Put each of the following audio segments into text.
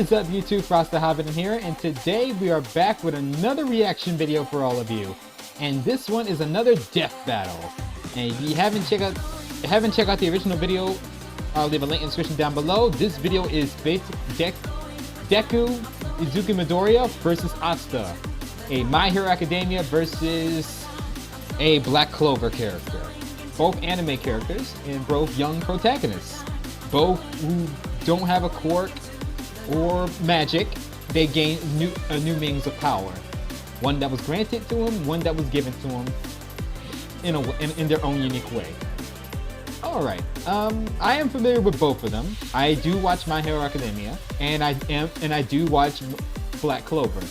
is up YouTube, Asta Hobidon here, and today we are back with another reaction video for all of you. And this one is another death battle. And if you haven't checked out the original video, I'll leave a link in the description down below. This video is Deku Izuku Midoriya versus Asta, a My Hero Academia versus a Black Clover character. Both anime characters and both young protagonists. Both who don't have a quirk or magic. They gain new means of power. One that was granted to them, one that was given to them in their own unique way. Alright, I am familiar with both of them. I do watch My Hero Academia, and I do watch Black Clover.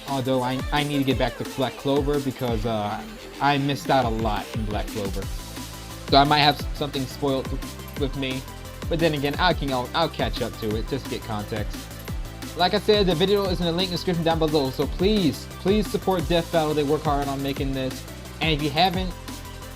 Although I need to get back to Black Clover because I missed out a lot in Black Clover. So I might have something spoiled with me. But then again, I'll catch up to it just to get context. Like I said, the video is in the link in the description down below. So please support Death Battle. They work hard on making this. And if you haven't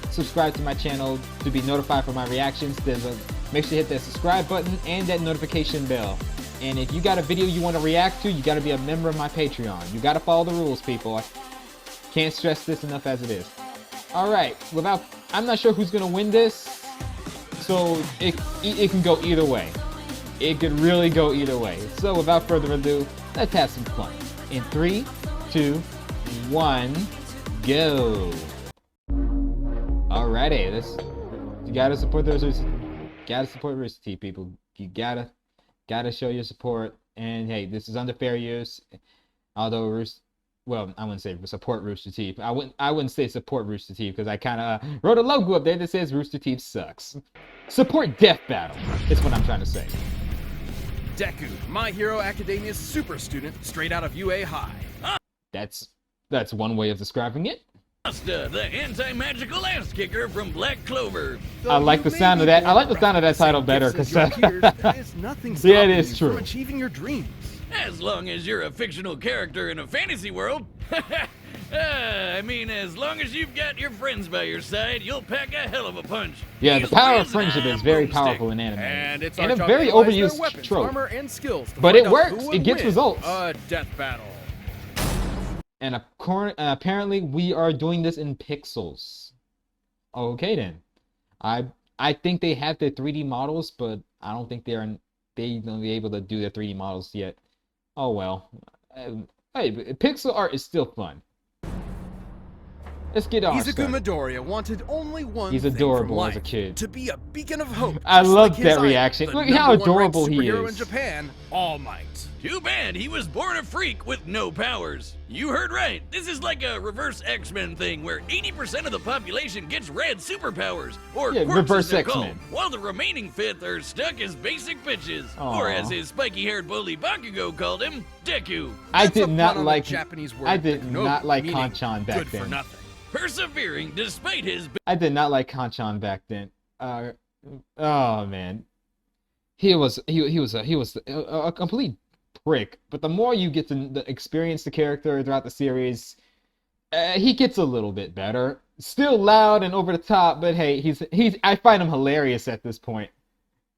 subscribed to my channel to be notified for my reactions, make sure you hit that subscribe button and that notification bell. And if you got a video you want to react to, you got to be a member of my Patreon. You got to follow the rules, people. I can't stress this enough as it is. All right, I'm not sure who's gonna win this. So it can go either way. It could really go either way. So without further ado, let's have some fun. In 3, 2, 1, go. Alrighty, you gotta support those. Gotta support Rooster Teeth, people. You gotta show your support. And hey, this is under fair use. Although well, I wouldn't say support Rooster Teeth. I wouldn't say support Rooster Teeth because I kind of wrote a logo up there that says Rooster Teeth sucks. Support Death Battle. That's what I'm trying to say. Deku, My Hero Academia's super student, straight out of UA High. That's one way of describing it. Asta, the anti-magical ass kicker from Black Clover. I like the sound of that. I like the sound of that title better because yeah, it is true. From achieving your dreams. As long as you're a fictional character in a fantasy world. I mean, as long as you've got your friends by your side, you'll pack a hell of a punch. Yeah, the power of friendship is very powerful in anime. And it's a very overused weapons, trope. Armor, and skills but it works. It gets results. Death battle. And apparently we are doing this in pixels. Okay then. I think they have their 3D models, but I don't think they're gonna be able to do their 3D models yet. Oh well. Hey, pixel art is still fun. Let's get on. Izuku Midoriya wanted only one He's thing adorable from life, as a kid. to be a beacon of hope. I love like that reaction. Look how adorable he is. In Japan, All Might. Too bad he was born a freak with no powers. You heard right. This is like a reverse X-Men thing where 80% of the population gets red superpowers, or reverse X-Men, while the remaining fifth are stuck as basic bitches. Aww. Or as his spiky-haired bully Bakugo called him, Deku. I did not like Japanese word. I did not like Kanchan back good then. For nothing. Persevering despite his... I did not like Kanchan back then. Oh man, he was a complete prick. But the more you get to experience the character throughout the series, he gets a little bit better. Still loud and over the top, but hey, I find him hilarious at this point.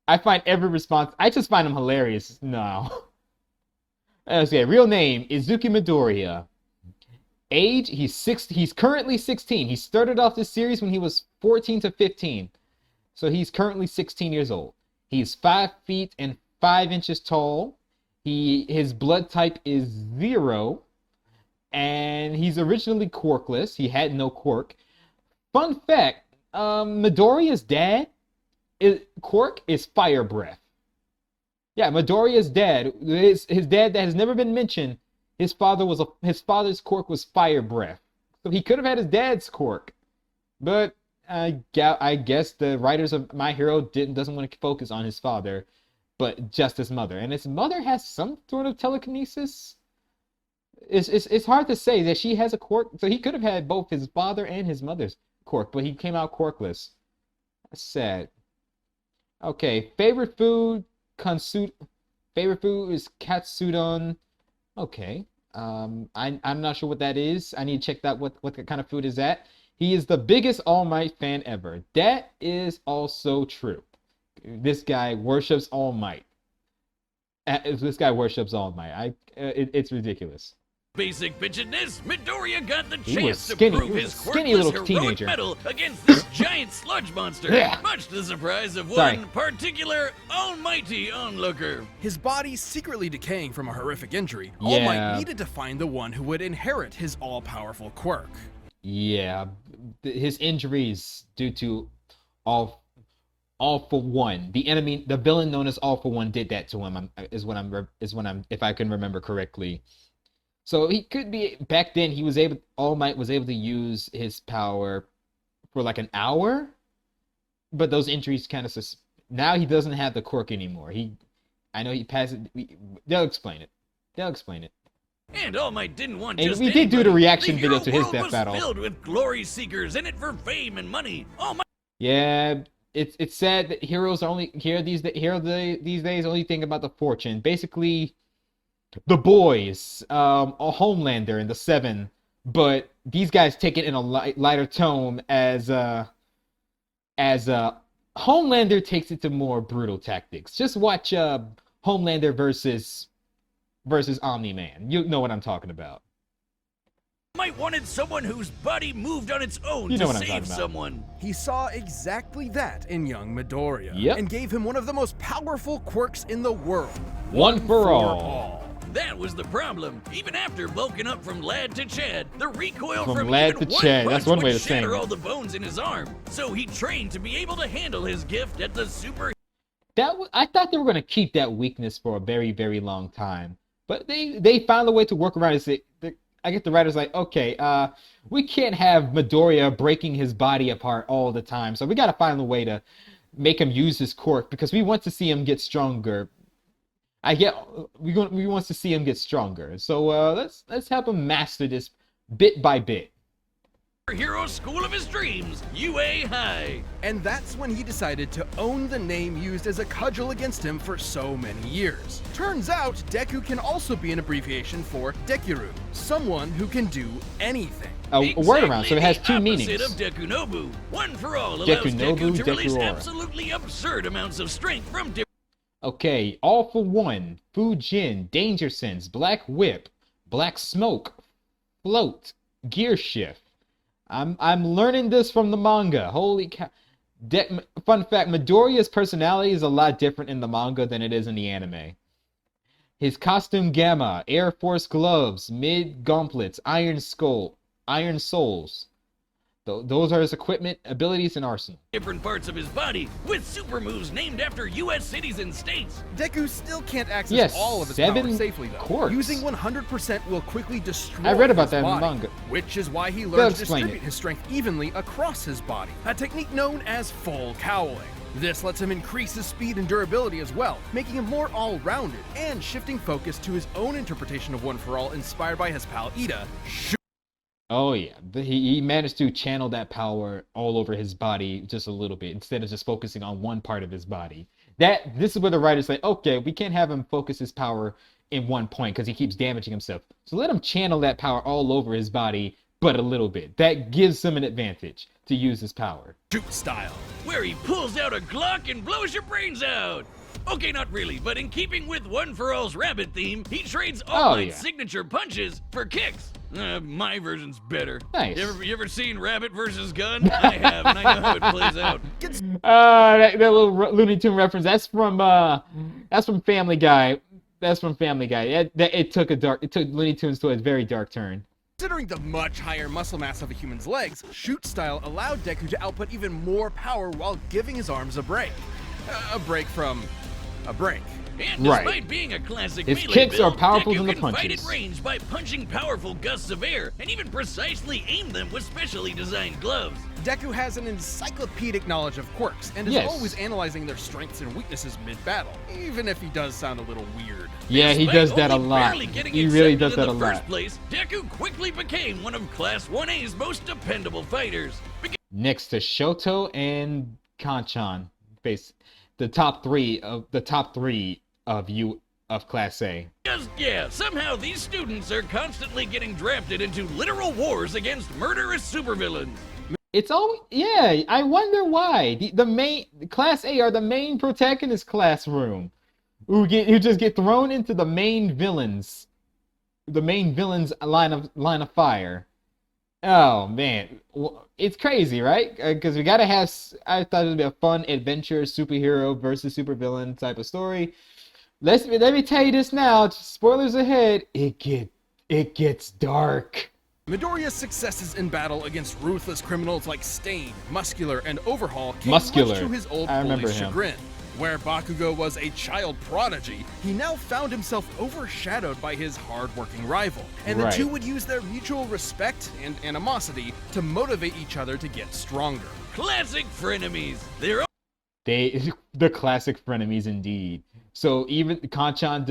I find every response. I just find him hilarious now. Okay, real name Izuku Midoriya. Age, he's currently 16. He started off this series when he was 14 to 15. So he's currently 16 years old. He's 5 feet and 5 inches tall. His blood type is 0. And he's originally quirkless. He had no quirk. Fun fact, Midoriya's dad, quirk is fire breath. Yeah, Midoriya's dad, his dad that has never been mentioned, his father's quirk was fire breath. So he could have had his dad's quirk. But I guess the writers of My Hero doesn't want to focus on his father, but just his mother. And his mother has some sort of telekinesis. It's hard to say that she has a quirk. So he could have had both his father and his mother's quirk, but he came out quirkless. That's sad. Okay, favorite food is katsudon. Okay. I'm not sure what that is. I need to check that what kind of food is that. He is the biggest All Might fan ever. That is also true. This guy worships All Might. This guy worships All Might. It's ridiculous. basic bitchedness, Midoriya got the He was chance skinny. to prove He his was a skinny quirkless little heroic teenager. mettle against this giant sludge monster, Yeah. much to the surprise of Sorry. one particular almighty onlooker. His body secretly decaying from a horrific injury, All Yeah. Might needed to find the one who would inherit his all-powerful quirk. Yeah, his injuries due to all for One. The enemy, the villain known as All for One, did that to him. If I can remember correctly. So he could be back then. All Might was able to use his power for like an hour, but those injuries kind of now he doesn't have the quirk anymore. I know he passes. They'll explain it. And All Might didn't want And just we did do the anybody. reaction The video hero to his world death was battle. filled with glory seekers in it for fame and money. All Might Yeah, it's sad that heroes are only these days only think about the fortune. Basically, the boys, a Homelander and the Seven, but these guys take it in a lighter tone as Homelander takes it to more brutal tactics. Just watch Homelander versus Omni-Man. You know what I'm talking about. wanted someone whose body moved on its own You know to what I'm talking save about. someone. He saw exactly that in young Midoriya, Yep. and gave him one of the most powerful quirks in the world. One for all. That was the problem. Even after bulking up from lad to Chad, the recoil From from lad even to one Chad, punch that's one would way to say shatter it. all the bones in his arm. So he trained to be able to handle his gift at the super. I thought they were going to keep that weakness for a very, very long time, but they found a way to work around it. I get the writers like, okay, we can't have Midoriya breaking his body apart all the time, so we got to find a way to make him use his quirk because we want to see him get stronger. We want to see him get stronger, so let's help him master this bit by bit. Hero school of his dreams, UA High. And that's when he decided to own the name used as a cudgel against him for so many years. Turns out, Deku can also be an abbreviation for Dekiru, someone who can do anything. A word around, so it has two Exactly the meanings. opposite of Dekunobu. One for all allows Dekunobu, Deku to release Dekuora. absolutely absurd amounts of strength from different. Okay, All for One, Fujin, Danger Sense, Black Whip, Black Smoke, Float, Gear Shift. I'm learning this from the manga. Holy cow. Fun fact, Midoriya's personality is a lot different in the manga than it is in the anime. His costume gamma, Air Force gloves, mid gauntlets, iron souls. Those are his equipment, abilities, and arsenal. Different parts of his body with super moves named after U.S. cities and states. Deku still can't access Yes, all of his 7 power safely though. quirks. Using 100% will quickly destroy I read about his that in the body, manga. which is why he They'll learned to explain distribute it. his strength evenly across his body, a technique known as full cowling. This lets him increase his speed and durability as well, making him more all-rounded and shifting focus to his own interpretation of One for All inspired by his pal Ida. Oh yeah, he managed to channel that power all over his body just a little bit instead of just focusing on one part of his body. This is where the writers say, okay, we can't have him focus his power in one point because he keeps damaging himself. So let him channel that power all over his body, but a little bit. That gives him an advantage to use his power. Shoot style. Where he pulls out a Glock and blows your brains out. Okay, not really, but in keeping with One for All's rabbit theme, he trades All Might's signature punches for kicks. My version's better. Nice. You ever seen Rabbit versus Gun? I have, and I know how it plays out. That little Looney Tune reference, that's from Family Guy. That's from Family Guy. It took Looney Tunes to a very dark turn. Considering the much higher muscle mass of a human's legs, shoot style allowed Deku to output even more power while giving his arms a break. A break from a break. And despite Right. being a classic His melee kicks are build, powerful Deku than the can fight punches. at range by punching powerful gusts of air, and even precisely aim them with specially designed gloves. Deku has an encyclopedic knowledge of quirks and is Yes. always analyzing their strengths and weaknesses mid-battle, even if he does sound a little weird. Yeah, he Despite does that a only lot. barely getting He really accepted does in that the a lot. first place, Deku quickly became one of Class 1A's most dependable fighters. Next to Shoto and Kanchan, the top three of Class A. Because, yeah, somehow these students are constantly getting drafted into literal wars against murderous supervillains. It's always, yeah, I wonder why. The main Class A are the main protagonist classroom. who just get thrown into the main villains line of fire. Oh man, well, it's crazy, right? Because we gotta have. I thought it'd be a fun adventure, superhero versus supervillain type of story. Let me tell you this now. Spoilers ahead. It gets dark. Midoriya's successes in battle against ruthless criminals like Stain, Muscular, and Overhaul came much to his old bully's chagrin. Where Bakugo was a child prodigy, he now found himself overshadowed by his hard-working rival, and the two would use their mutual respect and animosity to motivate each other to get stronger. Classic frenemies. The classic frenemies indeed. So even Kanchan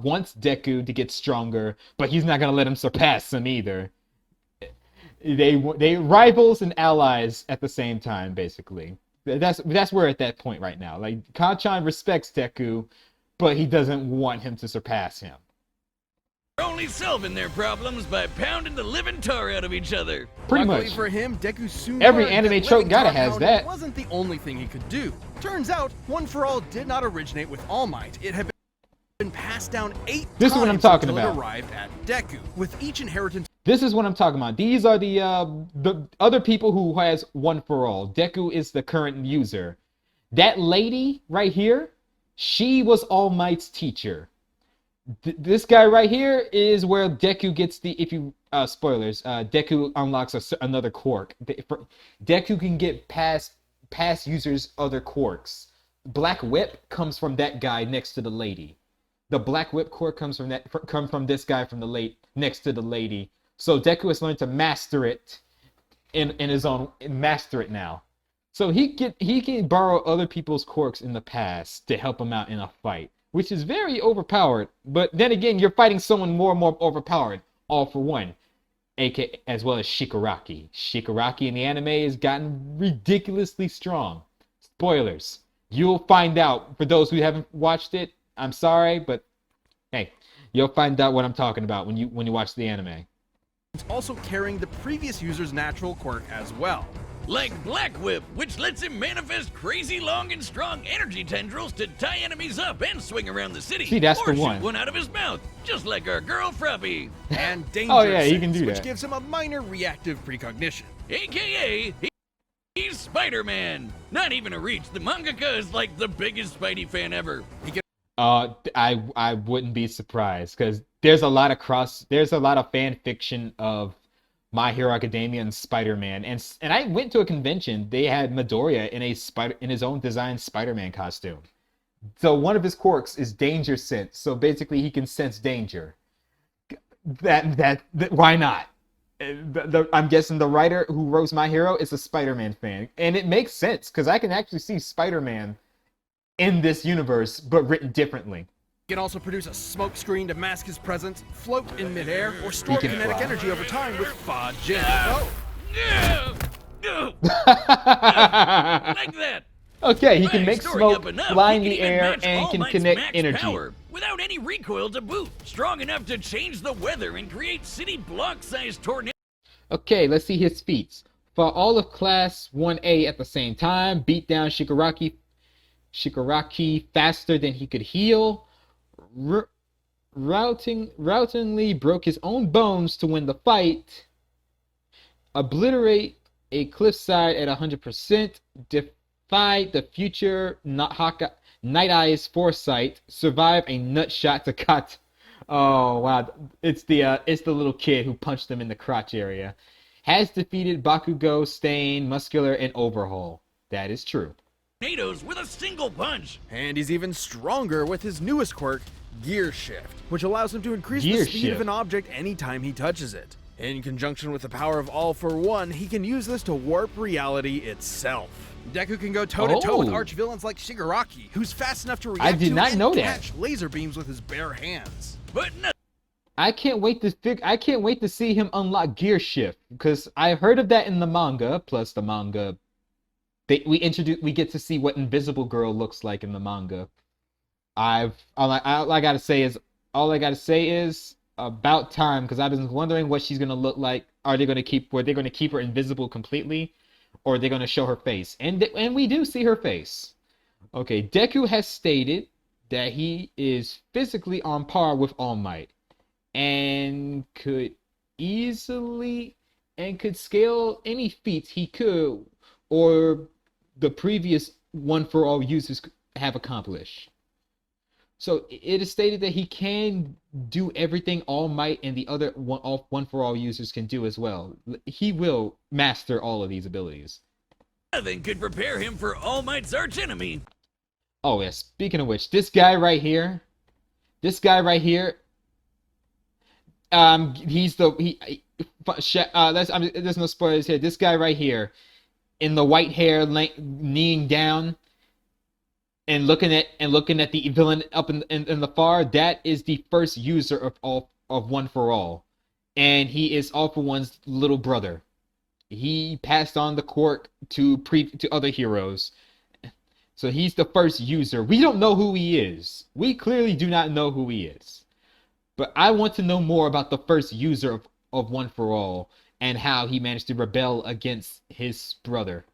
wants Deku to get stronger, but he's not gonna let him surpass him either. They rivals and allies at the same time, basically. That's where at that point right now. Like Kanchan respects Deku, but he doesn't want him to surpass him. They're only solving their problems by pounding the living tar out of each other. Pretty Luckily much. for him, Deku soon Every learned anime that trope living gotta tar has pounding that. wasn't the only thing he could do. Turns out, One for All did not originate with All Might. It had been passed down 8 This is times what I'm talking until about. it arrived at Deku, with each inheritance. This is what I'm talking about. These are the other people who has One for All. Deku is the current user. That lady right here, she was All Might's teacher. This guy right here is where Deku gets the, spoilers, Deku unlocks another quirk. Deku can get past users' other quirks. Black Whip comes from that guy next to the lady. The Black Whip quirk comes from this guy next to the lady. So Deku has learned to master it in his own, master it now. So he can borrow other people's quirks in the past to help him out in a fight, which is very overpowered. But then again, you're fighting someone more and more overpowered, all for one, aka as well as Shigaraki. Shigaraki in the anime has gotten ridiculously strong. Spoilers. You'll find out. For those who haven't watched it, I'm sorry, but hey, you'll find out what I'm talking about when you watch the anime. It's also carrying the previous user's natural quirk as well. Like Black Whip, which lets him manifest crazy long and strong energy tendrils to tie enemies up and swing around the city. See, that's or the one. Shoot one out of his mouth, just like our girl Fruppy. And Danger Oh yeah, he can Sense, do which that. gives him a minor reactive precognition. AKA, he's Spider-Man. Not even a reach. The mangaka is like the biggest Spidey fan ever. I wouldn't be surprised because there's a lot of fan fiction of My Hero Academia and Spider-Man, and I went to a convention. They had Midoriya in his own designed Spider-Man costume. So one of his quirks is Danger Sense. So basically, he can sense danger. That why not? I'm guessing the writer who wrote My Hero is a Spider-Man fan, and it makes sense because I can actually see Spider-Man in this universe, but written differently. He can also produce a smoke screen to mask his presence, float in midair, or store kinetic energy over time with Fa Jin. Like that. Okay, he can make Storing smoke, up enough, fly in he the can even air, match and All can Might's connect max energy. power without any recoil to boot. Strong enough to change the weather and create city block-sized tornadoes. Okay, let's see his feats. For all of Class 1A at the same time, beat down Shigaraki faster than he could heal. Routinely broke his own bones to win the fight. Obliterate a cliffside at 100%. Defied the future Night Eye's foresight. Survive a nut shot to cut. Oh wow, it's the little kid who punched him in the crotch area. Has defeated Bakugo, Stain, Muscular, and Overhaul. That is true. Tornadoes with a single punch. And he's even stronger with his newest quirk, Gear Shift, which allows him to increase Gear the speed Shift. of an object anytime he touches it. In conjunction with the power of All for One, he can use this to warp reality itself. Deku can go toe-to-toe with Oh. arch-villains like Shigaraki, who's fast enough to react I did to not and know that. catch laser beams with his bare hands. But no, I can't wait to see him unlock Gear Shift because I heard of that in the manga. Plus, the manga, we get to see what Invisible Girl looks like in the manga. All I gotta say is about time because I've been wondering what she's gonna look like. Were they gonna keep her invisible completely, or are they gonna show her face? And we do see her face. Okay, Deku has stated that he is physically on par with All Might and could scale any feats he could or the previous One for All users have accomplished. So it is stated that he can do everything All Might and the other One for All users can do as well. He will master all of these abilities. Nothing could prepare him for All Might's archenemy. Oh yeah, speaking of which, this guy right here, there's no spoilers here. This guy right here, in the white hair, kneeling down, and looking at the villain up in the far, that is the first user of One for All, and he is All for One's little brother. He passed on the quirk to other heroes, so he's the first user. We don't know who he is. We clearly do not know who he is, but I want to know more about the first user of One for All and how he managed to rebel against his brother.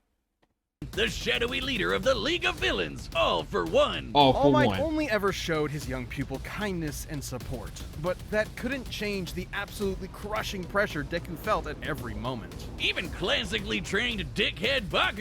The shadowy leader of the League of Villains, All for One. All Might only ever showed his young pupil kindness and support, but that couldn't change the absolutely crushing pressure Deku felt at every moment. Even classically trained dickhead Baku.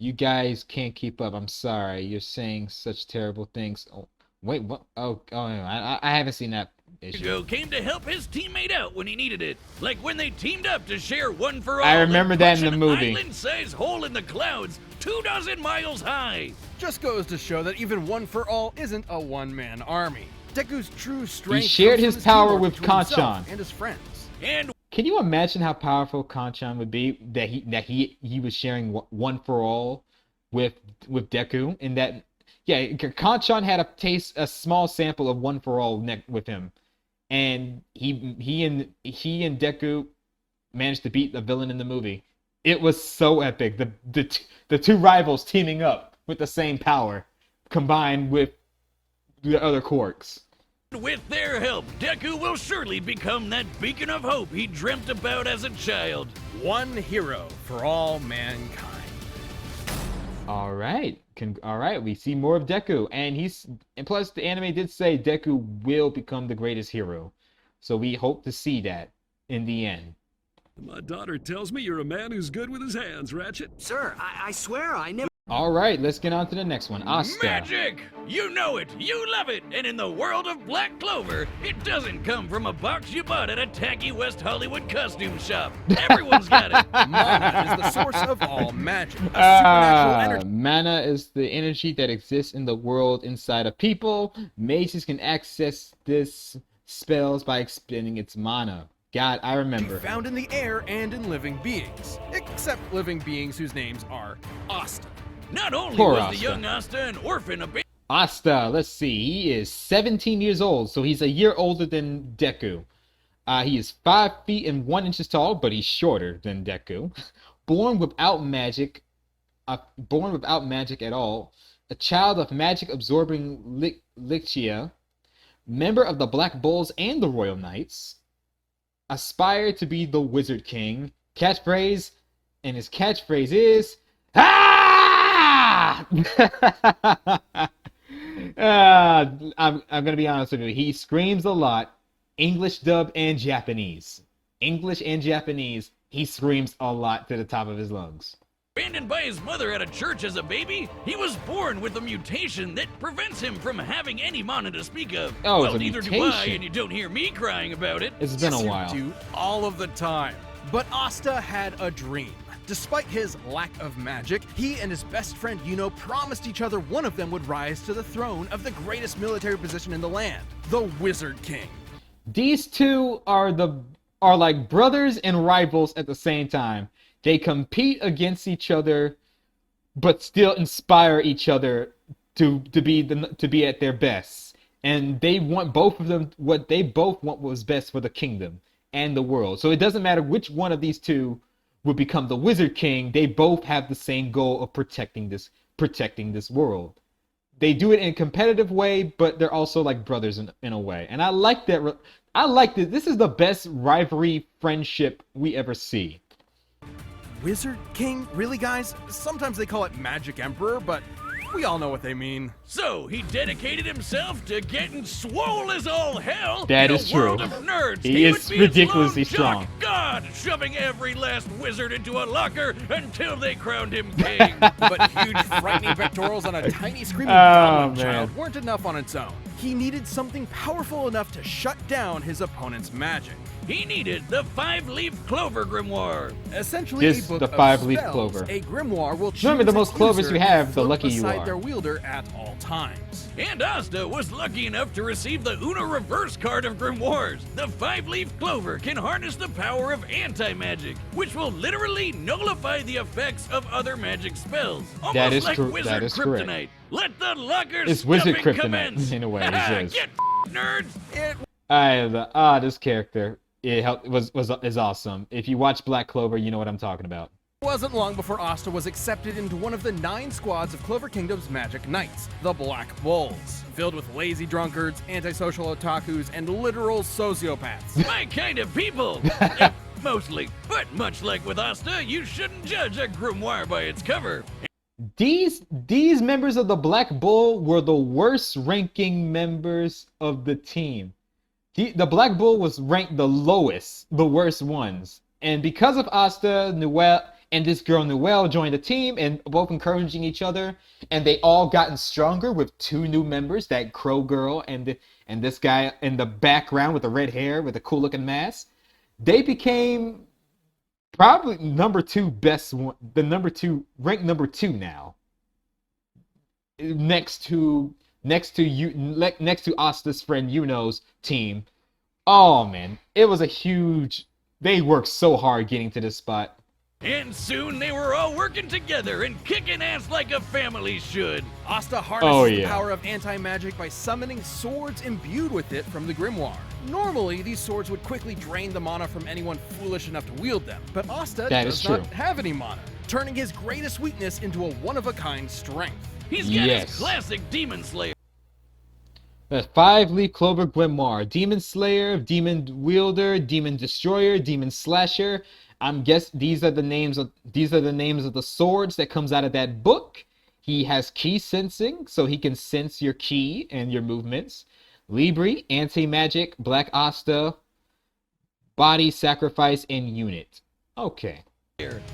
You guys can't keep up. I'm sorry. You're saying such terrible things. Oh, wait, what? I haven't seen that issue. Came to help his teammate out when he needed it, like when they teamed up to share One for All. I remember that in the movie. Island-sized hole in the clouds, 24 miles high. Just goes to show that even One for All isn't a one-man army. Deku's true strength. He shared his power with Kanchan and his friends. And can you imagine how powerful Kanchan would be that he was sharing One for All with Deku? And that, yeah, Kanchan had a small sample of One for All with him, and he and Deku managed to beat the villain in the movie. It was so epic. The two rivals teaming up with the same power, combined with the other quirks. with their help, Deku will surely become that beacon of hope he dreamt about as a child. One hero for all mankind. All right, we see more of Deku, and plus the anime did say Deku will become the greatest hero, so we hope to see that in the end. My daughter tells me you're a man who's good with his hands, Ratchet. Sir, I swear I never... All right, let's get on to the next one. Asta. Magic! You know it, you love it, and in the world of Black Clover, it doesn't come from a box you bought at a tacky West Hollywood costume shop. Everyone's got it. Mana is the source of all magic, a supernatural energy. Mana is the energy that exists in the world inside of people. Mages can access this spells by expending its mana. God, I remember. Found in the air and in living beings, except living beings whose names are Asta. Not only Poor was Asta. the young Asta an orphan, Asta, let's see. He is 17 years old, so he's a year older than Deku. He is 5 feet and 1 inch tall, but he's shorter than Deku. Born without magic at all. A child of magic-absorbing Lichia. Member of the Black Bulls and the Royal Knights. Aspired to be the Wizard King. Catchphrase, and his catchphrase is "Ah!" I'm gonna be honest with you. He screams a lot. English dub and Japanese. English and Japanese. He screams a lot to the top of his lungs. abandoned by his mother at a church as a baby, he was born with a mutation that prevents him from having any mana to speak of. Oh, well, it's a neither do mutation. I, and you don't hear me crying about it. It's been a Yes, you while. do, all of the time. But Asta had a dream. Despite his lack of magic, he and his best friend Yuno promised each other one of them would rise to the throne of the greatest military position in the land, the Wizard King. These two are like brothers and rivals at the same time. They compete against each other, but still inspire each other to be at their best. And they want both of them. What they both want was best for the kingdom and the world. So it doesn't matter which one of these two would become the Wizard King. They both have the same goal of protecting this world. They do it in a competitive way, but they're also like brothers in a way. And I like that. I like that. This is the best rivalry friendship we ever see. Wizard King? Really, guys? Sometimes they call it Magic Emperor, but We all know what they mean. So he dedicated himself to getting swole as all hell. That in is a world true. of nerds. He is would be its ridiculously lone strong. jock God, shoving every last wizard into a locker until they crowned him king. But huge, frightening pectorals on a tiny, screaming Oh, goblin man. child weren't enough on its own. He needed something powerful enough to shut down his opponent's magic. He needed the 5-leaf clover grimoire. Essentially, Yes, a book the of 5-leaf spells. clover. A grimoire will choose Remember, the its most clovers user you have, and the float luckier you beside are. their wielder at all times. And Asta was lucky enough to receive the Uno reverse card of grimoires. The 5-leaf clover can harness the power of anti-magic, which will literally nullify the effects of other magic spells. Almost That is like true. wizard That is kryptonite. correct. Let the lockers It's wizard stuffing kryptonite, commence. in a way, it is. Get nerds. This character is awesome. If you watch Black Clover, you know what I'm talking about. It wasn't long before Asta was accepted into one of the 9 squads of Clover Kingdom's magic knights, the Black Bulls, filled with lazy drunkards, antisocial otakus, and literal sociopaths. My kind of people. Mostly. But much like with Asta, you shouldn't judge a grimoire by its cover. These members of the Black Bull were the worst ranking members of the team. The Black Bull was ranked the lowest, the worst ones. And because of Asta, Noelle, and this girl Noelle joined the team and both encouraging each other, and they all gotten stronger with 2 new members, that Crow girl and this guy in the background with the red hair with the cool looking mask. They became probably number 2 best one, ranked number 2 now. Next to Asta's friend Yuno's team. Oh man, it was a huge. They worked so hard getting to this spot. And soon they were all working together and kicking ass like a family should. Asta harnesses the yeah. power of anti-magic by summoning swords imbued with it from the grimoire. Normally, these swords would quickly drain the mana from anyone foolish enough to wield them, but Asta does not have any mana, turning his greatest weakness into a one-of-a-kind strength. He's got his classic Demon Slayer. The 5-leaf clover grimoire: Demon Slayer, Demon Wielder, Demon Destroyer, Demon Slasher. I'm guess these are the names of the swords that comes out of that book. He has key sensing, so he can sense your key and your movements. Libri, anti-magic, Black Asta, body, sacrifice, and unit. Okay.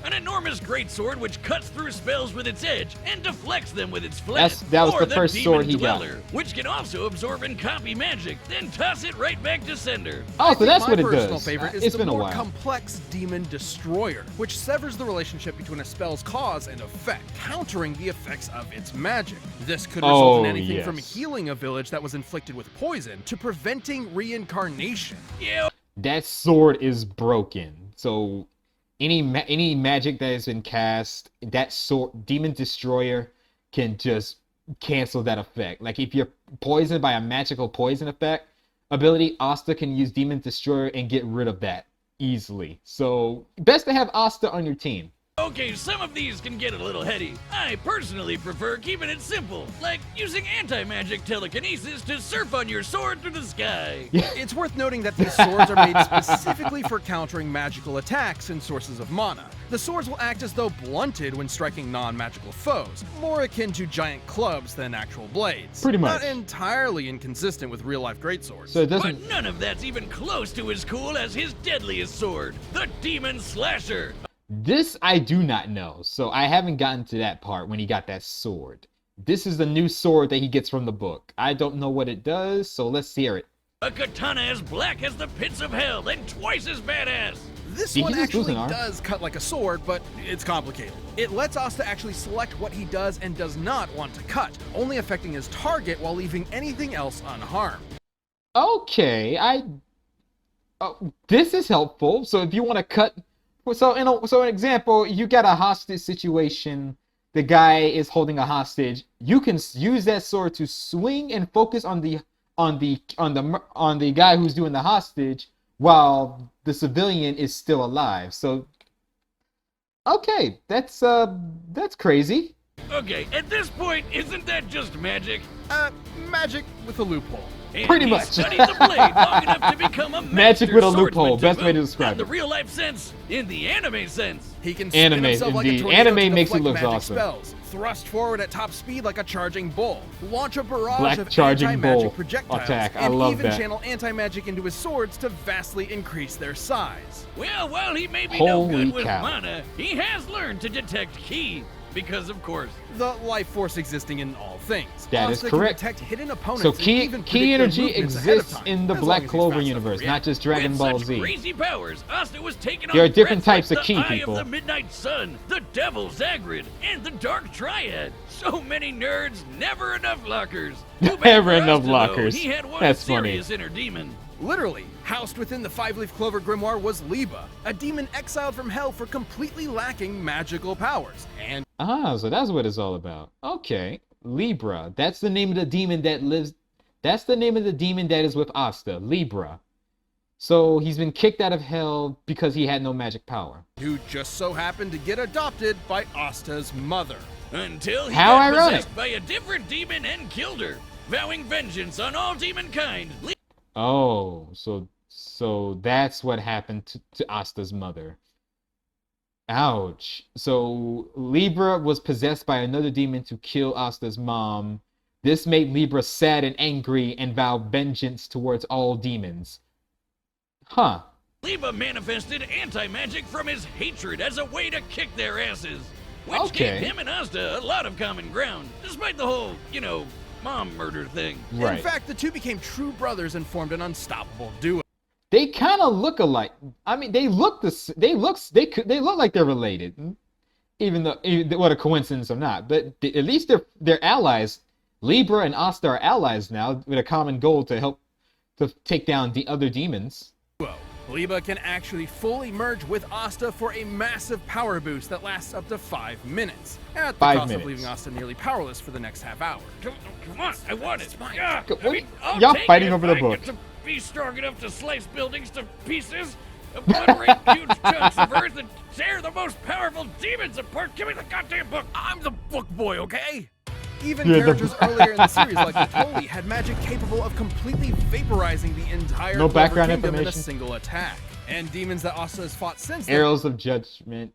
An enormous greatsword which cuts through spells with its edge and deflects them with its flat. That was or the first sword he got. Dweller, which can also absorb and copy magic, then toss it right back to sender. Oh, so that's what it My personal does. favorite is It's the been a more while. complex Demon Destroyer, which severs the relationship between a spell's cause and effect, countering the effects of its magic. This could result in anything from healing a village that was inflicted with poison to preventing reincarnation. Yeah. That sword is broken. So any magic that has been cast, that sword, Demon Destroyer, can just cancel that effect. Like if you're poisoned by a magical poison effect ability, Asta can use Demon Destroyer and get rid of that easily. So best to have Asta on your team. Okay, some of these can get a little heady. I personally prefer keeping it simple, like using anti-magic telekinesis to surf on your sword through the sky. It's worth noting that these swords are made specifically for countering magical attacks and sources of mana. The swords will act as though blunted when striking non-magical foes, more akin to giant clubs than actual blades. Pretty much. Not entirely inconsistent with real-life greatswords. So it doesn't. But none of that's even close to as cool as his deadliest sword, the Demon Slasher. This I do not know, so I haven't gotten to that part when he got that sword. This is the new sword that he gets from the book. I don't know what it does, so let's hear it. A katana as black as the pits of hell and twice as badass. This He's one just actually losing arm. does cut like a sword, but it's complicated. It lets Asta actually select what he does and does not want to cut, only affecting his target while leaving anything else unharmed. Okay, this is helpful. So if you want to cut, so an example, you got a hostage situation. The guy is holding a hostage. You can use that sword to swing and focus on the guy who's doing the hostage while the civilian is still alive. So, okay, that's crazy. Okay, at this point, isn't that just magic? Magic with a loophole. And Pretty he much. studied the blade long enough to become a Magic master with a swordsman loophole, to best way to boot. describe Not in the it. real life sense, in the anime sense. He can spin Anime, himself like a indeed. tornado Anime to makes it deflect look magic awesome. spells, thrust forward at top speed like a charging bull, launch a barrage Black of charging anti-magic bull projectiles, attack. I and love even that. channel anti-magic into his swords to vastly increase their size. Well, while he may be no Holy good with cow. mana, he has learned to detect ki. Because, of course, The life force existing in all things. That is Asta can correct. detect hidden opponents So and ki even predict their energy movements ahead of exists time, in the as long Black as he's Clover fast enough to universe, react. not just Dragon with Ball such Z. crazy powers, Asta was taking There on are different threats types like of ki the Eye people. of the Midnight Sun, the Devil Zagrid, and the Dark Triad. So many nerds, never enough lockers. Too bad Never for enough Asta, though. lockers. He had one That's funny. serious inner demon. Literally, housed within the five-leaf clover grimoire was Liba, a demon exiled from hell for completely lacking magical powers. And Ah, so that's what it's all about. Okay. Libra. That's the name of the demon that lives. That's the name of the demon that is with Asta. Libra. So he's been kicked out of hell because he had no magic power. who just so happened to get adopted by Asta's mother. Until he How got ironic. possessed by a different demon and killed her, vowing vengeance on all demonkind. Oh, so that's what happened to Asta's mother. Ouch. So Libra was possessed by another demon to kill Asta's mom. This made Libra sad and angry and vowed vengeance towards all demons. Huh. Liba manifested anti-magic from his hatred as a way to kick their asses, which Okay. gave him and Asta a lot of common ground, despite the whole, mom murder thing. Right. In fact, the two became true brothers and formed an unstoppable duo. They kind of look alike. I mean, they look they look like they're related, even though what a coincidence or not. But at least they're allies. Libra and Asta are allies now with a common goal to help to take down the other demons. Liba can actually fully merge with Asta for a massive power boost that lasts up to 5 minutes, at the 5 cost minutes. of leaving Asta nearly powerless for the next half hour. Come on, I want it. fine. Yeah, I'll Y'all take fighting it over if the I book. get to be strong enough to slice buildings to pieces, obliterate huge chunks of earth, and tear the most powerful demons apart. Give me the goddamn book. I'm the book boy, okay? Even Yeah, characters earlier in the series like Natoli had magic capable of completely vaporizing the entire No Clover background Kingdom in a information. single attack. And demons that Asta has fought since then, Arrows of Judgment,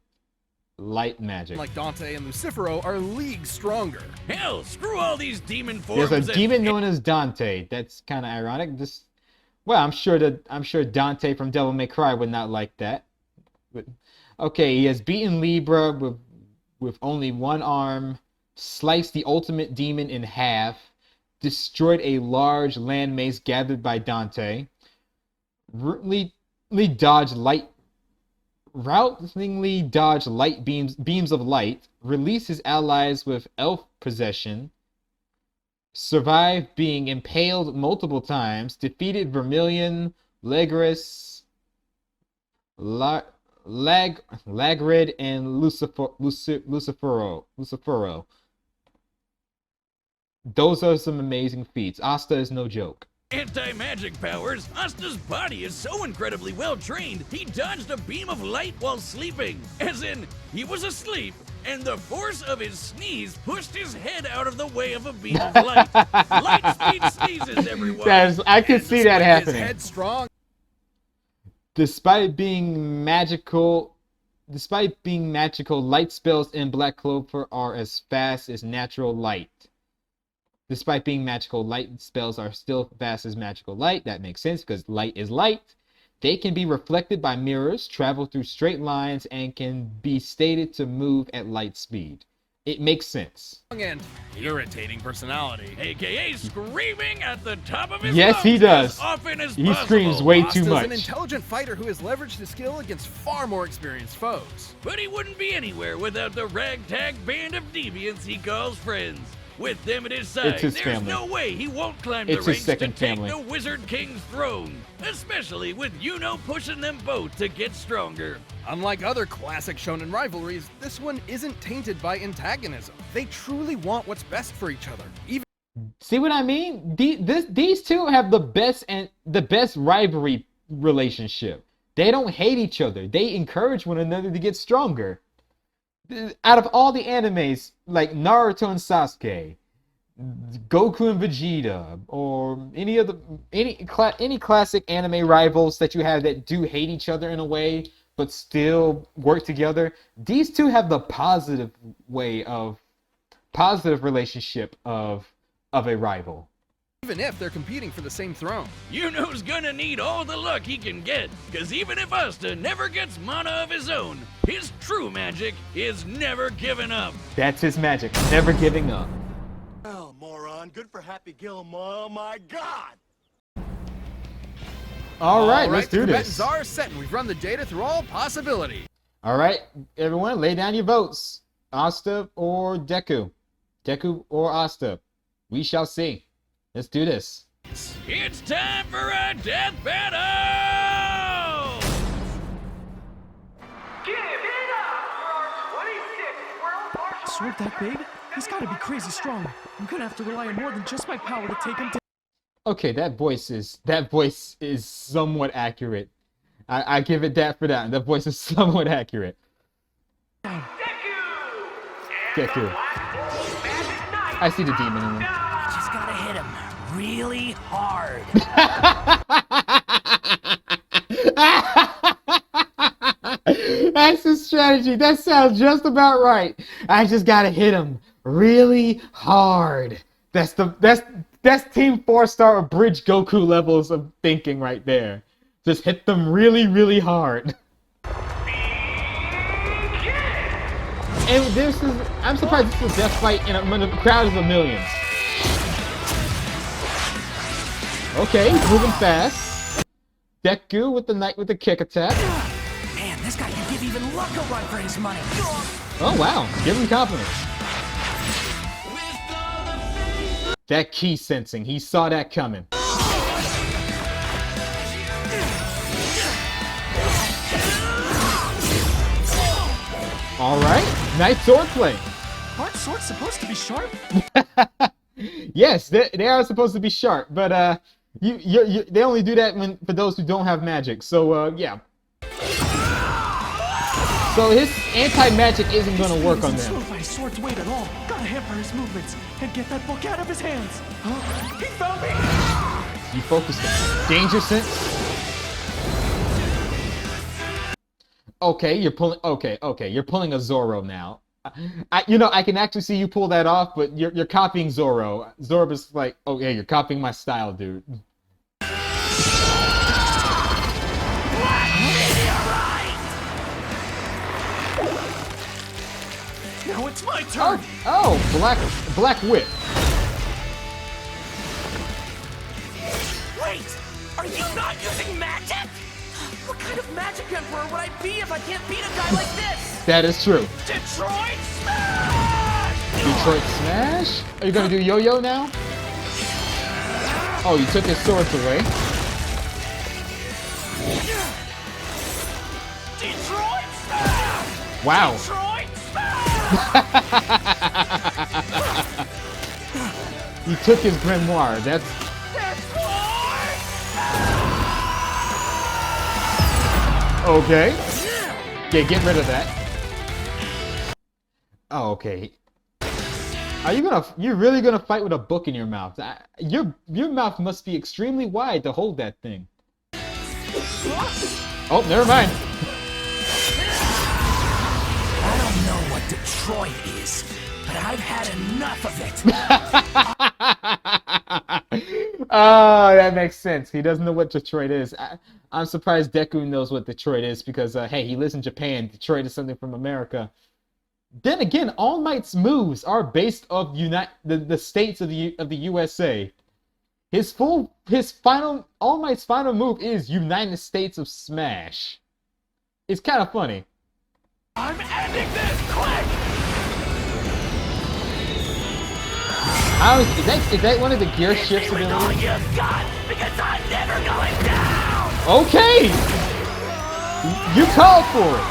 light magic. like Dante and Lucifero, are leagues stronger. Hell, screw all these demon forms. There's a and- demon known as Dante. That's kind of ironic. I'm sure Dante from Devil May Cry would not like that. But, okay, he has beaten Libra with only one arm, sliced the ultimate demon in half, destroyed a large land mace gathered by Dante, routinely dodged light beams of light, released his allies with elf possession, survived being impaled multiple times, defeated Vermilion, Legris, Lagrid, and Lucifero. Those are some amazing feats. Asta is no joke. Anti-magic powers, Asta's body is so incredibly well trained, he dodged a beam of light while sleeping. As in, he was asleep, and the force of his sneeze pushed his head out of the way of a beam of light. Light speed sneezes, everyone. I can see that His happening. head strong. Despite being magical, light spells in Black Clover are as fast as natural light. Despite being magical, light spells are still fast as magical light. That makes sense because light is light. They can be reflected by mirrors, travel through straight lines, and can be stated to move at light speed. It makes sense. And irritating personality. AKA screaming at the top of his Yes, lungs he does. as often as He possible. screams way too Asta's much. an intelligent fighter who has leveraged his skill against far more experienced foes. But he wouldn't be anywhere without the ragtag band of deviants he calls friends. With them at his side, It's his there's family. no way he won't climb It's the his ranks to second take family. the Wizard King's throne. Especially with Yuno pushing them both to get stronger. Unlike other classic shonen rivalries, this one isn't tainted by antagonism. They truly want what's best for each other. Even See what I mean? These two have the best rivalry relationship. They don't hate each other. They encourage one another to get stronger. Out of all the animes, like Naruto and Sasuke, Goku and Vegeta, or any classic anime rivals that you have that do hate each other in a way but still work together, these two have the positive way of positive relationship of a rival. Even if they're competing for the same throne. Yuno's gonna need all the luck he can get, cause even if Asta never gets mana of his own, his true magic is never giving up. That's his magic, never giving up. Oh, moron. Good for Happy Gilmore. Oh, my God. All right, let's do the this. combatants are set, and we've run the data through all possibility. All right, everyone, lay down your votes. Asta or Deku? Deku or Asta? We shall see. Let's do this. It's time for a death battle! Give it up for our 26th World Martial Arts. Sword that big? He's gotta be crazy strong. I'm gonna have to rely on more than just my power to take him down. Okay, that voice is somewhat accurate. I give it that for that. That voice is somewhat accurate. Deku. I see the demon in him. Just gotta hit him really hard. That's the strategy. That sounds just about right. I just gotta hit him really hard. That's Team 4-star Bridge Goku levels of thinking right there. Just hit them really, really hard. And I'm surprised this is a death fight when the crowd is a million. Okay, he's moving fast. Deku with the kick attack. Man, this guy can give even Luck a run for his money. Oh wow, give him confidence. That key sensing, he saw that coming. Alright, nice swordplay. Aren't swords supposed to be sharp? Yes, they are supposed to be sharp, but they only do that for those who don't have magic, so yeah. So his anti-magic isn't going to work on them. Slowed by his sword's weight at all. Gotta hamper his movements and get that book out of his hands. Huh? He found me! You focus on danger sense. Okay, you're pulling. Okay, you're pulling a Zoro now. I can actually see you pull that off, but you're copying Zoro. Zoro is like, oh yeah, you're copying my style, dude. Now it's my turn. Oh, black whip. Wait, are you not using magic? What kind of magic emperor would I be if I can't beat a guy like this? That is true. Detroit Smash! Detroit Smash? Are you gonna do yo-yo now? Oh, you took his swords away. Detroit Smash! Wow. Detroit Smash! You took his grimoire. That's. Okay. Yeah, get rid of that. Oh, okay. You're really gonna fight with a book in your mouth? Your mouth must be extremely wide to hold that thing. Oh, never mind. I don't know what Detroit is, but I've had enough of it. Oh, that makes sense. He doesn't know what Detroit is. I'm surprised Deku knows what Detroit is because, hey, he lives in Japan. Detroit is something from America. Then again, All Might's moves are based off the states of the USA. All Might's final move is United States of Smash. It's kind of funny. I'm ending this quick! Is that one of the gear shifts abilities? All you've got, because I'm never going down! Okay! You called for it!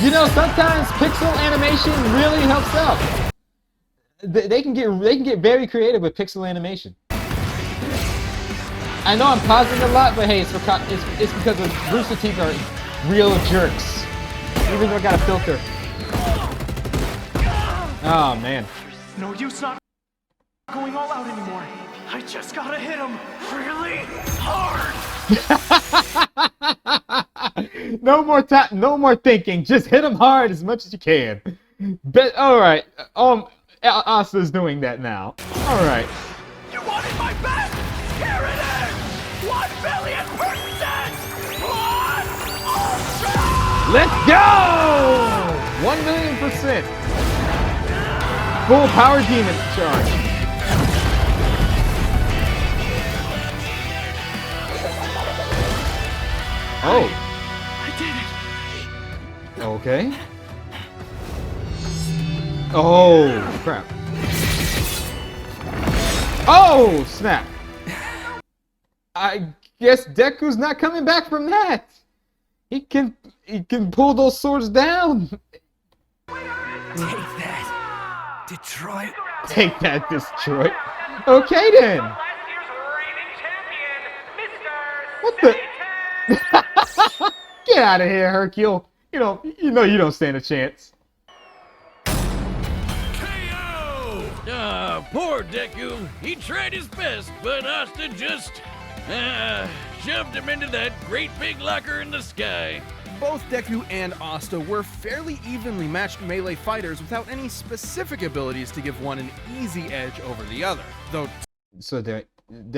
You know, sometimes pixel animation really helps out. They can get very creative with pixel animation. I know I'm pausing a lot, but hey, it's because of Rooster Teeth are real jerks. Even though I got a filter. Oh man. No use not going all out anymore. I just gotta hit him really hard. No more thinking. Just hit him hard as much as you can. But all right. Asta's doing that now. All right. You wanted my best? Here it is! 1,000,000,000%! Let's go! 1,000,000%. Full power demon charge. Oh. I did it! Okay. Oh, crap. Oh, snap. I guess Deku's not coming back from that. He can pull those swords down. Take that, Detroit. Take that, Detroit. Okay then. Last year's reigning champion, Mr. What the? Get out of here, Hercule. You don't stand a chance. Poor Deku. He tried his best, but Asta just shoved him into that great big locker in the sky. Both Deku and Asta were fairly evenly matched melee fighters without any specific abilities to give one an easy edge over the other. Though, So they're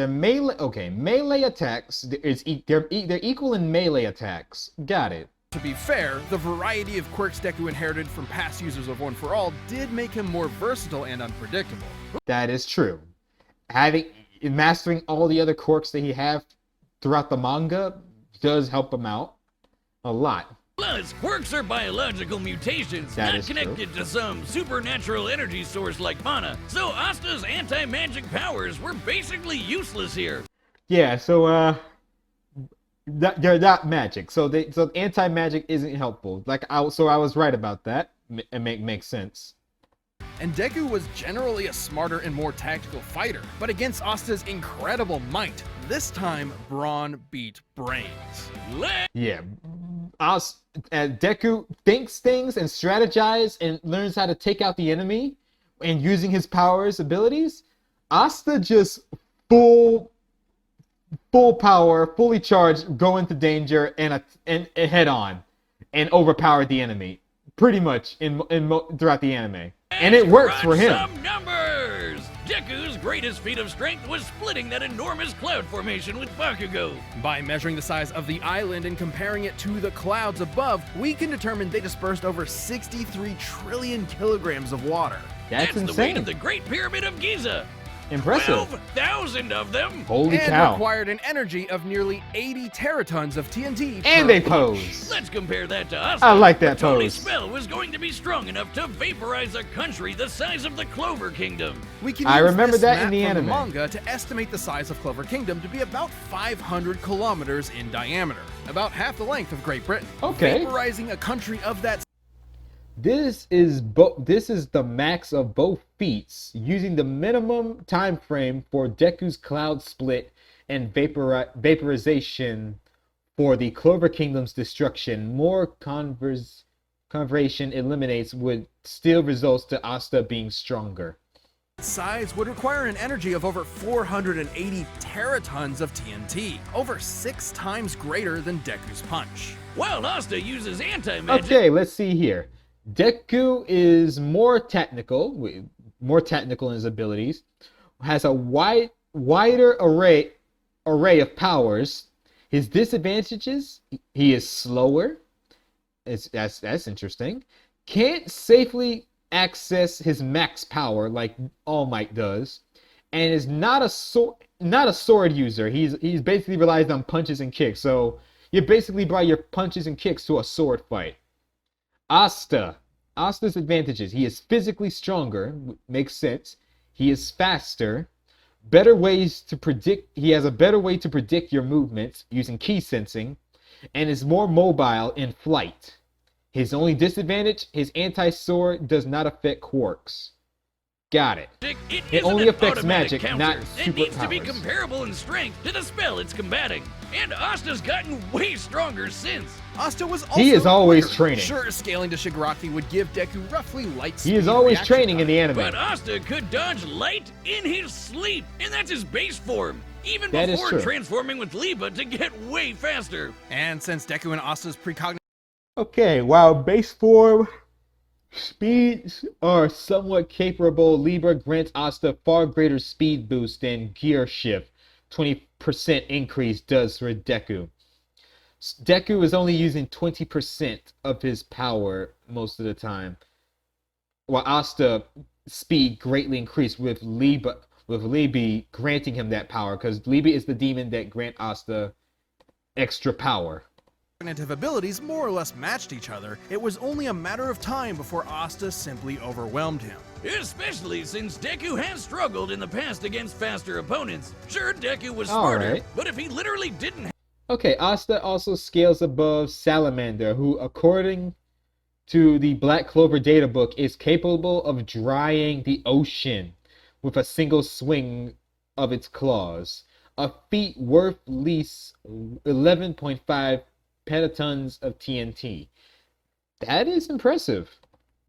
melee attacks. They're equal in melee attacks. Got it. to be fair, the variety of quirks Deku inherited from past users of One for All did make him more versatile and unpredictable. That is true. Mastering all the other quirks that he have throughout the manga does help him out a lot. Plus, quirks are biological mutations, That not is connected to some supernatural energy source like mana. So Asta's anti-magic powers were basically useless here. Yeah, so they're not magic. So anti-magic isn't helpful. I was right about that. It makes sense. And Deku was generally a smarter and more tactical fighter, but against Asta's incredible might, this time brawn beat brains. Yeah, Deku thinks things and strategizes and learns how to take out the enemy, and using his powers abilities, Asta just full power, fully charged, go into danger and head on, and overpowered the enemy pretty much throughout the anime. And it works for him. Some numbers! Deku's greatest feat of strength was splitting that enormous cloud formation with Bakugo. By measuring the size of the island and comparing it to the clouds above, we can determine they dispersed over 63 trillion kilograms of water. That's the weight insane. of the Great Pyramid of Giza. Impressive. 12,000 of them. Holy And cow. required an energy of nearly 80 teratons of TNT. And they pose. Let's compare that to Asta. I like that Tony's pose. spell was going to be strong enough to vaporize a country the size of the Clover Kingdom. We can I use remember this that map in the from anime. manga to estimate the size of Clover Kingdom to be about 500 kilometers in diameter, about half the length of Great Britain. Okay. Vaporizing a country of that This is the max of both feats, using the minimum time frame for Deku's cloud split and vaporization for the Clover Kingdom's destruction. More conversion eliminates would still results to Asta being stronger. size would require an energy of over 480 teratons of TNT, over 6 times greater than Deku's punch. While Asta uses anti-magic, Okay, let's see here. Deku is more technical in his abilities, has a wider array of powers. His disadvantages: he is slower. That's interesting. Can't safely access his max power like All Might does, and is not a sword user. He's basically relies on punches and kicks. So you basically brought your punches and kicks to a sword fight. Asta's advantages: he is physically stronger, makes sense. He is faster, better ways to predict. He has a better way to predict your movements using key sensing, and is more mobile in flight. His only disadvantage: his anti-sword does not affect quirks. Got it. it only isn't an affects automatic magic, counter. not It needs to be superpowers. comparable in strength to the spell it's combating. And Asta's gotten way stronger since. Asta was also He is always quicker. training. Sure, scaling to Shigaraki would give Deku roughly light speed. He is always reaction training in time. the anime. But Asta could dodge light in his sleep, and that's his base form. even That is before true. transforming with Liba to get way faster. And since Deku and Asta's precognitive Okay, while base form speeds are somewhat capable, Libra grants Asta far greater speed boost than Gear Shift 20% increase does for Deku. Deku is only using 20% of his power most of the time, while Asta speed greatly increased with Libby granting him that power, because Libby is the demon that grant Asta extra power. abilities more or less matched each other, it was only a matter of time before Asta simply overwhelmed him. Especially since Deku has struggled in the past against faster opponents. Sure, Deku was smarter, Alright. but if he literally didn't Okay, Asta also scales above Salamander, who, according to the Black Clover data book, is capable of drying the ocean with a single swing of its claws. A feat worth at least 11.5 petatons of TNT. That is impressive.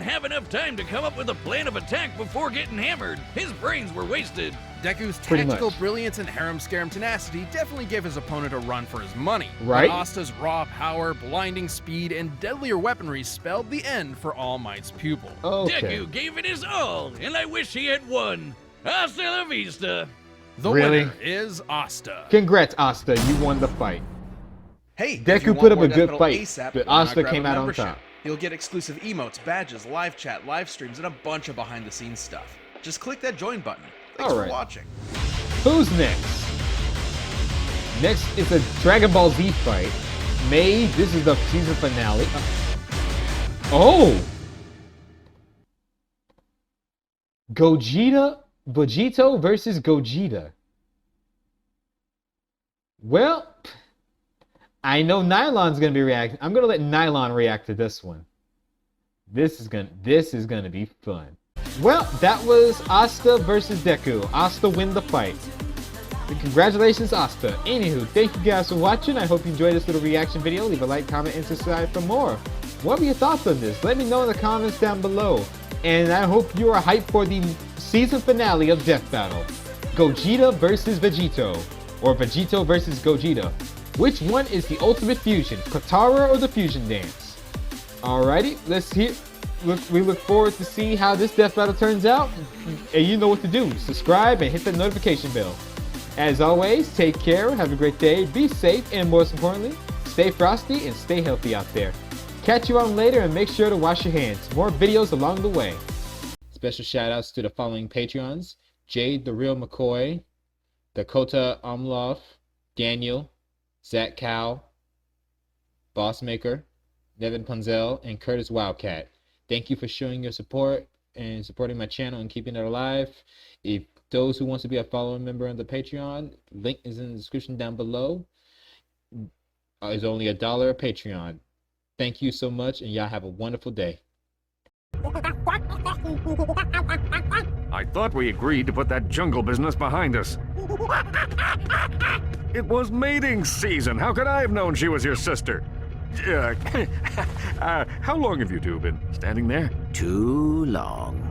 have enough time to come up with a plan of attack before getting hammered, his brains were wasted. Deku's Pretty tactical much. brilliance and harem-scarum tenacity definitely gave his opponent a run for his money. Right. But Asta's raw power, blinding speed, and deadlier weaponry spelled the end for All Might's pupil. Okay. Deku gave it his all, and I wish he had won. Hasta la vista. The Really? winner is Asta. Congrats, Asta. You won the fight. Hey, Deku if you put want up more a Death good Metal fight, ASAP, but why not Asta grab came a out on membership? top. You'll get exclusive emotes, badges, live chat, live streams, and a bunch of behind-the-scenes stuff. Just click that join button. Thanks Alright. for watching. Who's next? Next is a Dragon Ball Z fight. May, this is the season finale. Oh! Vegito versus Gogeta. Well, I know Nylon's gonna be reacting. I'm gonna let Nylon react to this one. This is gonna be fun. Well, that was Asta versus Deku. Asta win the fight. Congratulations, Asta. Anywho, thank you guys for watching. I hope you enjoyed this little reaction video. Leave a like, comment, and subscribe for more. What were your thoughts on this? Let me know in the comments down below. And I hope you are hyped for the season finale of Death Battle. Gogeta versus Vegito. Or Vegito versus Gogeta. Which one is the ultimate fusion? Katara or the fusion dance? Alrighty, let's hear. We look forward to see how this death battle turns out. And you know what to do. Subscribe and hit the notification bell. As always, take care, have a great day, be safe, and most importantly, stay frosty and stay healthy out there. Catch you on later and make sure to wash your hands. More videos along the way. Special shout outs to the following Patreons: Jade the Real McCoy, Dakota Omloff, Daniel, Zach Cow, Bossmaker, Devin Punzel, and Curtis Wildcat. Thank you for showing your support and supporting my channel and keeping it alive. If those who want to be a follower member on the Patreon, link is in the description down below. It's only $1 a Patreon. Thank you so much, and y'all have a wonderful day. I thought we agreed to put that jungle business behind us. It was mating season. How could I have known she was your sister? How long have you two been standing there? Too long.